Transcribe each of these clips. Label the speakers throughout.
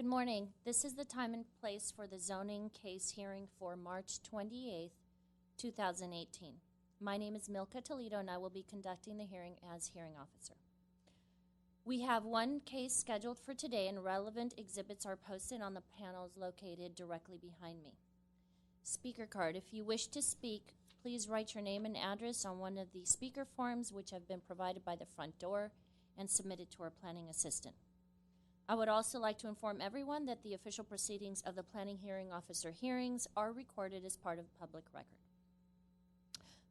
Speaker 1: Good morning. This is the time and place for the zoning case hearing for March 28th, 2018. My name is Milka Toledo, and I will be conducting the hearing as hearing officer. We have one case scheduled for today, and relevant exhibits are posted on the panels located directly behind me. Speaker card. If you wish to speak, please write your name and address on one of the speaker forms which have been provided by the front door and submitted to our planning assistant. I would also like to inform everyone that the official proceedings of the planning hearing officer hearings are recorded as part of public record.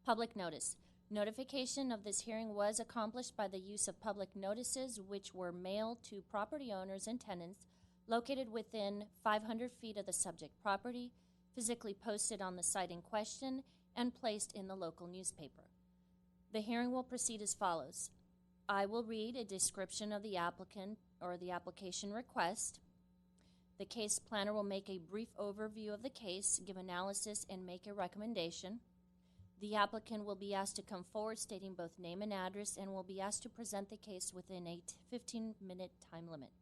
Speaker 1: Public notice. Notification of this hearing was accomplished by the use of public notices which were mailed to property owners and tenants located within 500 feet of the subject property, physically posted on the site in question, and placed in the local newspaper. The hearing will proceed as follows. I will read a description of the applicant or the application request. The case planner will make a brief overview of the case, give analysis, and make a recommendation. The applicant will be asked to come forward stating both name and address and will be asked to present the case within a 15-minute time limit.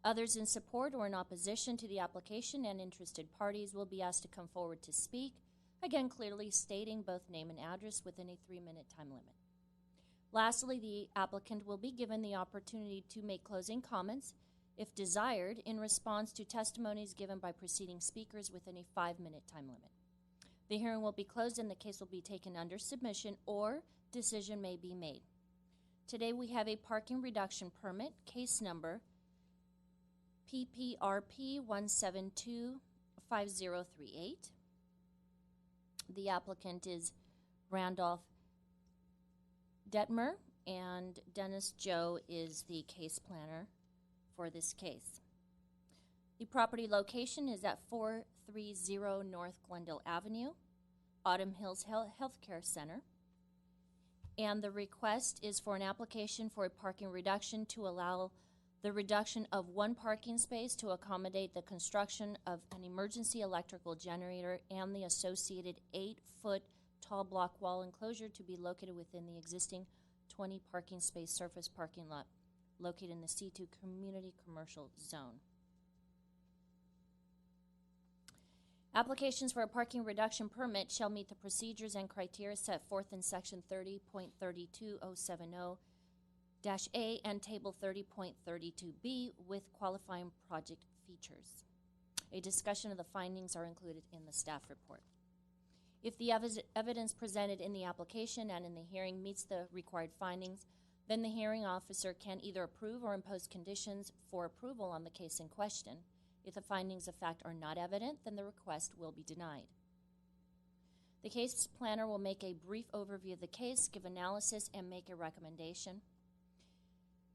Speaker 1: Others in support or in opposition to the application and interested parties will be asked to come forward to speak, again clearly stating both name and address within a 3-minute time limit. Lastly, the applicant will be given the opportunity to make closing comments, if desired, in response to testimonies given by preceding speakers within a 5-minute time limit. The hearing will be closed and the case will be taken under submission or decision may be made. Today we have a parking reduction permit, case number PPRP 1725038. The applicant is Randolph Detmer, and Dennis Joe is the case planner for this case. The property location is at 430 North Glendale Avenue, Autumn Hills Healthcare Center, and the request is for an application for a parking reduction to allow the reduction of one parking space to accommodate the construction of an emergency electrical generator and the associated 8-foot tall block wall enclosure to be located within the existing 20 parking space surface parking lot located in the C2 Community Commercial Zone. Applications for a parking reduction permit shall meet the procedures and criteria set forth in Section 30.32070-A and Table 30.32B with qualifying project features. A discussion of the findings are included in the staff report. If the evidence presented in the application and in the hearing meets the required findings, then the hearing officer can either approve or impose conditions for approval on the case in question. If the findings of fact are not evident, then the request will be denied. The case planner will make a brief overview of the case, give analysis, and make a recommendation.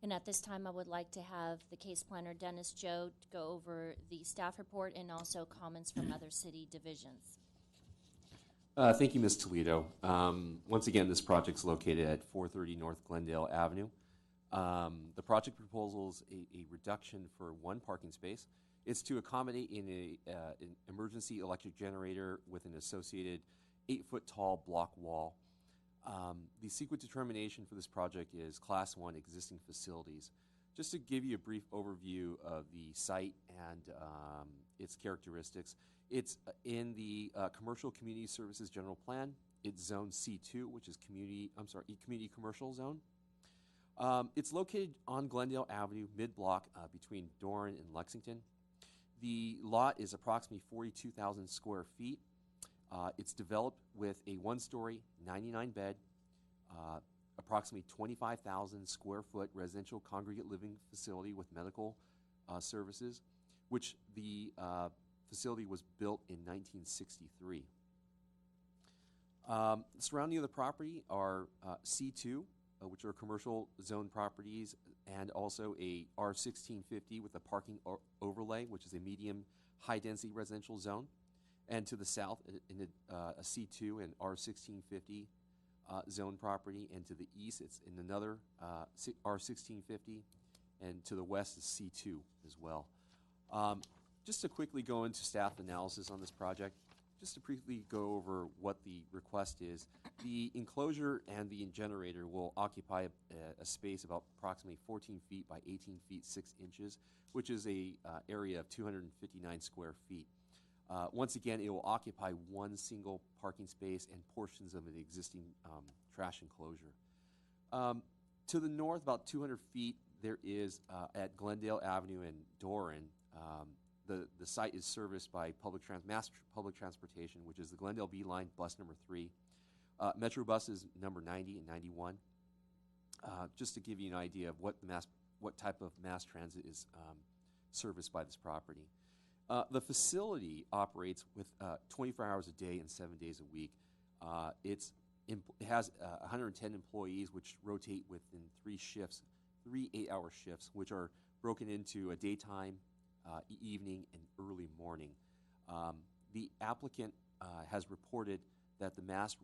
Speaker 1: And at this time, I would like to have the case planner, Dennis Joe, go over the staff report and also comments from other city divisions.
Speaker 2: Thank you, Ms. Toledo. Once again, this project's located at 430 North Glendale Avenue. The project proposal is a reduction for one parking space. It's to accommodate an emergency electric generator with an associated 8-foot tall block wall. The sequence determination for this project is Class 1 existing facilities. Just to give you a brief overview of the site and its characteristics, it's in the Commercial Community Services General Plan. It's Zone C2, which is Community Commercial Zone. It's located on Glendale Avenue, mid-block between Doran and Lexington. The lot is approximately 42,000 square feet. It's developed with a one-story, 99-bed, approximately 25,000 square foot residential congregate living facility with medical services, which the facility was built in 1963. Surrounding the property are C2, which are commercial zone properties, and also a R1650 with a parking overlay, which is a medium high-density residential zone. And to the south, in a C2 and R1650 zone property, and to the east, it's in another R1650, and to the west is C2 as well. Just to quickly go into staff analysis on this project, just to briefly go over what the request is, the enclosure and the generator will occupy a space about approximately 14 feet by 18 feet 6 inches, which is a area of 259 square feet. Once again, it will occupy one single parking space and portions of an existing trash enclosure. To the north, about 200 feet, there is at Glendale Avenue and Doran. The site is serviced by mass public transportation, which is the Glendale B line, bus number 3. Metro buses number 90 and 91. Just to give you an idea of what type of mass transit is serviced by this property. The facility operates with 24 hours a day and 7 days a week. It has 110 employees, which rotate within 3 8-hour shifts, which are broken into a daytime, evening, and early morning. The applicant has reported that the mass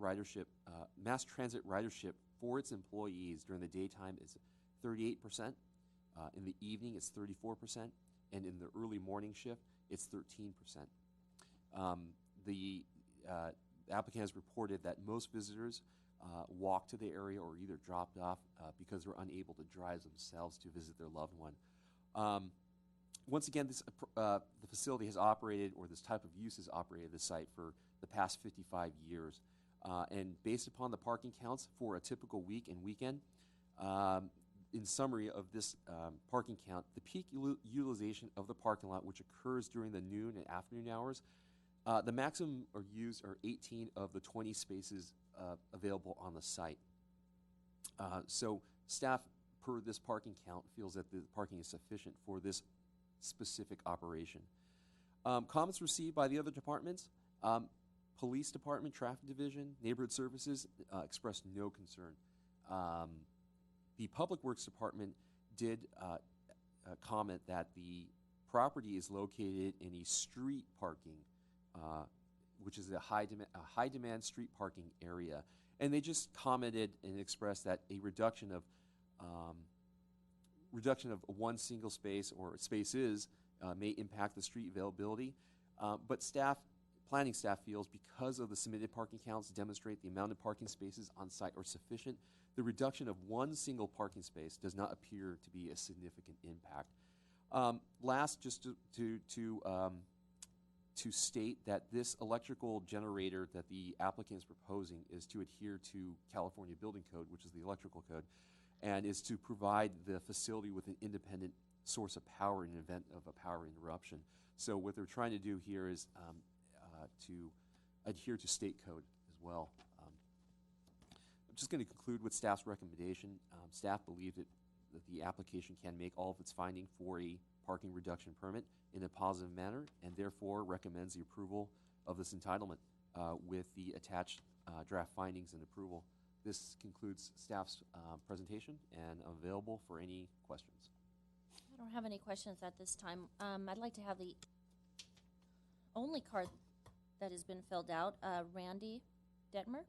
Speaker 2: transit ridership for its employees during the daytime is 38%. In the evening, it's 34%, and in the early morning shift, it's 13%. The applicant has reported that most visitors walk to the area or either dropped off because they're unable to drive themselves to visit their loved one. Once again, the facility has operated, or this type of use has operated the site for the past 55 years. And based upon the parking counts for a typical week and weekend, in summary of this parking count, the peak utilization of the parking lot, which occurs during the noon and afternoon hours, the maximum are used are 18 of the 20 spaces available on the site. So staff, per this parking count, feels that the parking is sufficient for this specific operation. Comments received by the other departments, police department, traffic division, neighborhood services expressed no concern. The public works department did comment that the property is located in a street parking, which is a high demand street parking area, and they just commented and expressed that a reduction of one single space or spaces may impact the street availability, but planning staff feels because of the submitted parking counts demonstrate the amount of parking spaces on site are sufficient, the reduction of one single parking space does not appear to be a significant impact. Last, just to state that this electrical generator that the applicant is proposing is to adhere to California Building Code, which is the electrical code, and is to provide the facility with an independent source of power in the event of a power interruption. So what they're trying to do here is to adhere to state code as well. I'm just going to conclude with staff's recommendation. Staff believe that the application can make all of its finding for a parking reduction permit in a positive manner, and therefore recommends the approval of this entitlement with the attached draft findings and approval. This concludes staff's presentation, and I'm available for any questions.
Speaker 1: I don't have any questions at this time. I'd like to have the only card that has been filled out, Randy Detmer.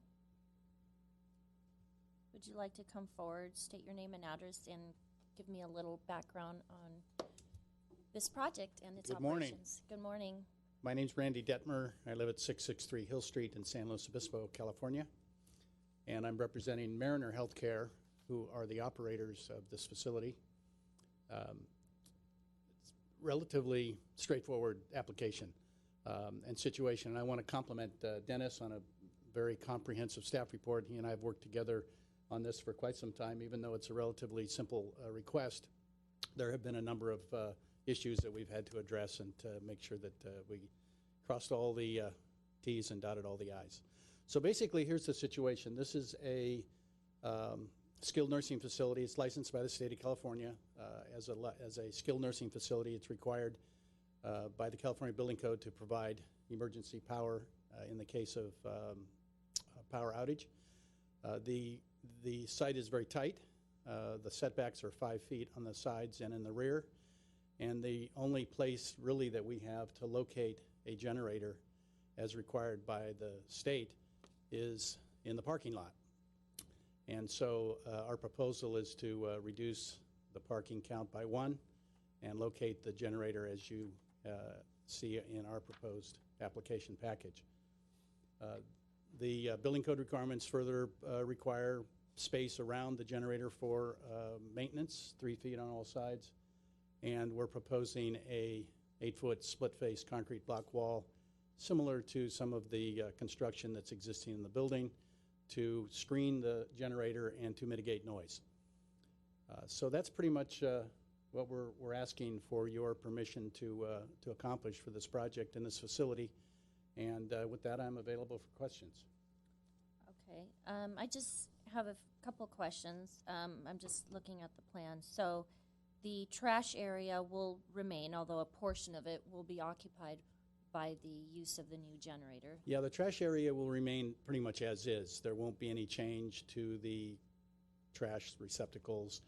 Speaker 1: Would you like to come forward, state your name and address, and give me a little background on this project and its operations? Good morning.
Speaker 3: My name's Randy Detmer. I live at 663 Hill Street in San Luis Obispo, California. And I'm representing Mariner Healthcare, who are the operators of this facility. It's relatively straightforward application and situation. And I want to compliment Dennis on a very comprehensive staff report. He and I have worked together on this for quite some time, even though it's a relatively simple request. There have been a number of issues that we've had to address and to make sure that we crossed all the T's and dotted all the I's. So basically, here's the situation. This is a skilled nursing facility. It's licensed by the state of California as a skilled nursing facility. It's required by the California Building Code to provide emergency power in the case of power outage. The site is very tight. The setbacks are 5 feet on the sides and in the rear. And the only place really that we have to locate a generator as required by the state is in the parking lot. And so our proposal is to reduce the parking count by 1 and locate the generator as you see in our proposed application package. The building code requirements further require space around the generator for maintenance, 3 feet on all sides. And we're proposing a 8-foot split-face concrete block wall, similar to some of the construction that's existing in the building, to screen the generator and to mitigate noise. So that's pretty much what we're asking for your permission to accomplish for this project in this facility. And with that, I'm available for questions.
Speaker 1: Okay, I just have a couple questions. I'm just looking at the plan. So the trash area will remain, although a portion of it will be occupied by the use of the new generator.
Speaker 3: Yeah, the trash area will remain pretty much as is. There won't be any change to the trash receptacles,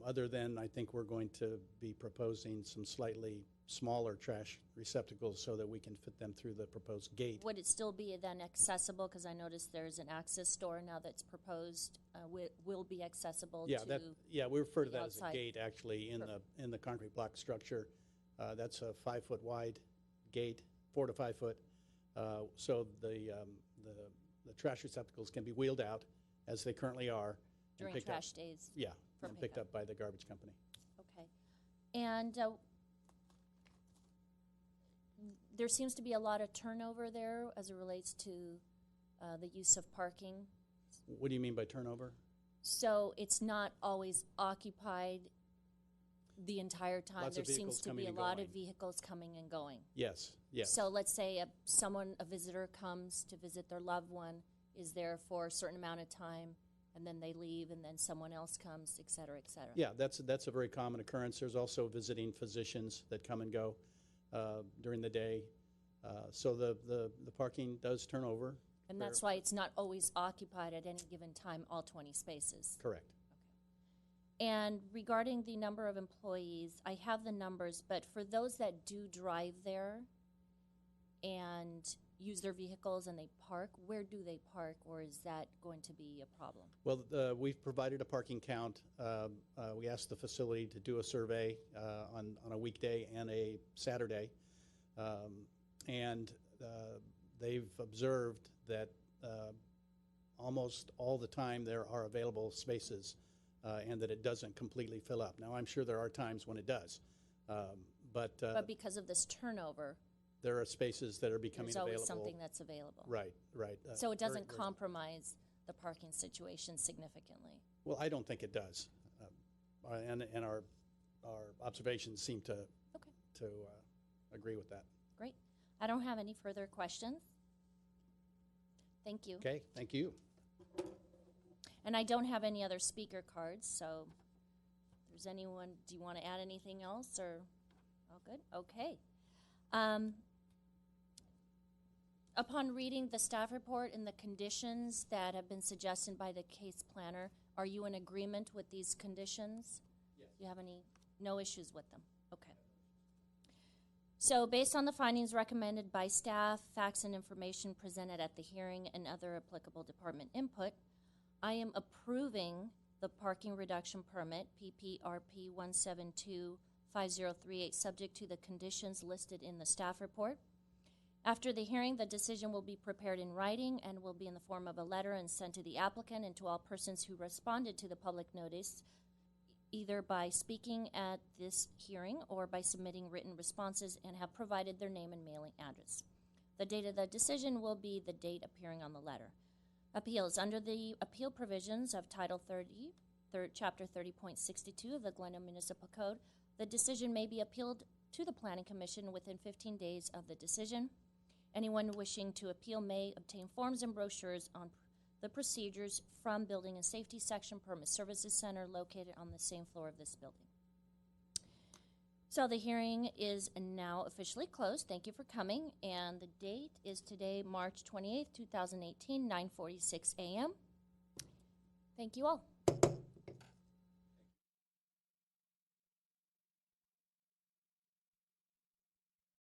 Speaker 3: other than I think we're going to be proposing some slightly smaller trash receptacles so that we can fit them through the proposed gate.
Speaker 1: Would it still be then accessible? Because I noticed there's an access door now that's proposed, will be accessible
Speaker 3: Yeah,
Speaker 1: to
Speaker 3: yeah, we refer to
Speaker 1: the
Speaker 3: that as a
Speaker 1: outside.
Speaker 3: gate actually in the concrete block structure. That's a 5-foot wide gate, 4 to 5 foot. So the trash receptacles can be wheeled out as they currently are. and
Speaker 1: during
Speaker 3: picked up.
Speaker 1: trash days.
Speaker 3: Yeah,
Speaker 1: for
Speaker 3: and picked
Speaker 1: pickup.
Speaker 3: up by the garbage company.
Speaker 1: Okay. And there seems to be a lot of turnover there as it relates to the use of parking.
Speaker 3: What do you mean by turnover?
Speaker 1: So it's not always occupied the entire time.
Speaker 3: Lots
Speaker 1: There
Speaker 3: of
Speaker 1: seems
Speaker 3: vehicles
Speaker 1: to be
Speaker 3: coming
Speaker 1: a
Speaker 3: and
Speaker 1: lot
Speaker 3: going.
Speaker 1: of vehicles coming and going.
Speaker 3: Yes, yes.
Speaker 1: So let's say a visitor comes to visit their loved one, is there for a certain amount of time, and then they leave, and then someone else comes, et cetera, et cetera.
Speaker 3: Yeah, that's a very common occurrence. There's also visiting physicians that come and go during the day. So the parking does turn over.
Speaker 1: And that's why it's not always occupied at any given time, all 20 spaces.
Speaker 3: Correct.
Speaker 1: And regarding the number of employees, I have the numbers, but for those that do drive there and use their vehicles and they park, where do they park, or is that going to be a problem?
Speaker 3: Well, we've provided a parking count. We asked the facility to do a survey on a weekday and a Saturday. And they've observed that almost all the time there are available spaces and that it doesn't completely fill up. Now, I'm sure there are times when it does. But
Speaker 1: because of this turnover,
Speaker 3: there are spaces that are becoming
Speaker 1: there's always
Speaker 3: available.
Speaker 1: something that's available.
Speaker 3: Right, right.
Speaker 1: So it doesn't
Speaker 3: very-
Speaker 1: compromise the parking situation significantly.
Speaker 3: Well, I don't think it does. And our observations seem to
Speaker 1: Okay,
Speaker 3: agree with that.
Speaker 1: great. I don't have any further questions. Thank you.
Speaker 3: Okay, thank you.
Speaker 1: And I don't have any other speaker cards, so if there's anyone, do you want to add anything else, or all good? Okay. Upon reading the staff report and the conditions that have been suggested by the case planner, are you in agreement with these conditions?
Speaker 3: Yes.
Speaker 1: Do you have no issues with them? Okay. So based on the findings recommended by staff, facts and information presented at the hearing, and other applicable department input, I am approving the parking reduction permit, PPRP 1725038, subject to the conditions listed in the staff report. After the hearing, the decision will be prepared in writing and will be in the form of a letter and sent to the applicant and to all persons who responded to the public notice, either by speaking at this hearing or by submitting written responses and have provided their name and mailing address. The date of the decision will be the date appearing on the letter. Appeals. Under the appeal provisions of Title 30, Chapter 30.62 of the Glendale Municipal Code, the decision may be appealed to the Planning Commission within 15 days of the decision. Anyone wishing to appeal may obtain forms and brochures on the procedures from Building and Safety Section Permit Services Center located on the same floor of this building. So the hearing is now officially closed. Thank you for coming. And the date is today, March 28th, 2018, 9:46 a.m. Thank you all.